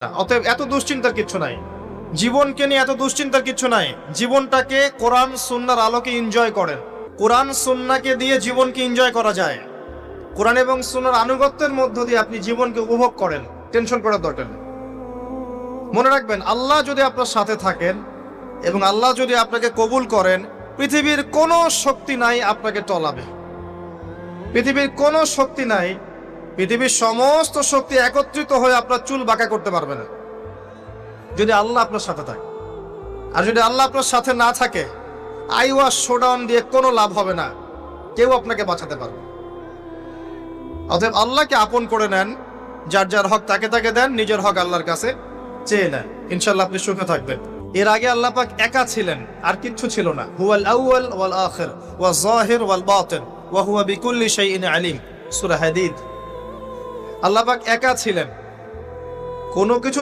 অতএব এত দুশ্চিন্তার কিছু নাই, জীবনকে নিয়ে এত দুশ্চিন্তার কিছু নাই। জীবনটাকে কোরআন সুন্নাহর আলোকে এনজয় করেন। কোরআন সুন্নাহকে দিয়ে জীবনকে এনজয় করা যায়। কোরআন এবং সুন্নাহর আনুগত্যের মধ্য দিয়ে আপনি জীবনকে উপভোগ করেন। টেনশন করার দরকার নেই। মনে রাখবেন, আল্লাহ যদি আপনার সাথে থাকেন এবং আল্লাহ যদি আপনাকে কবুল করেন, পৃথিবীর কোনো শক্তি নাই আপনাকে টলাবে। পৃথিবীর কোনো শক্তি নাই, পৃথিবীর সমস্ত শক্তি একত্রিত হয়ে আপনার চুল বাঁকা করতে পারবে না, যদি আল্লাহ আপনার সাথে থাকে। আর যদি আল্লাহ আপনার সাথে না থাকে, আইওয়াস শোডাউন দিয়ে কোনো লাভ হবে না, কেউ আপনাকে বাঁচাতে পারবে। অতএব আল্লাহকে আপন করে নেন, যার যার হক তাকে তাকে দেন, নিজের হক আল্লাহর কাছে চেয়ে নেন, ইনশাআল্লাহ আপনি সুখে থাকবেন। এর আগে আল্লাহ পাক একা ছিলেন, আর কিচ্ছু ছিল না। হুয়াল আউয়াল ওয়াল আখির ওয়াজ যাহির ওয়াল বাতিন ওয়া হুয়া বিকুল্লি শাইইন আলিম, সূরা হাদীদ। আল্লাহ পাক একা ছিলেন, কোনো কিছু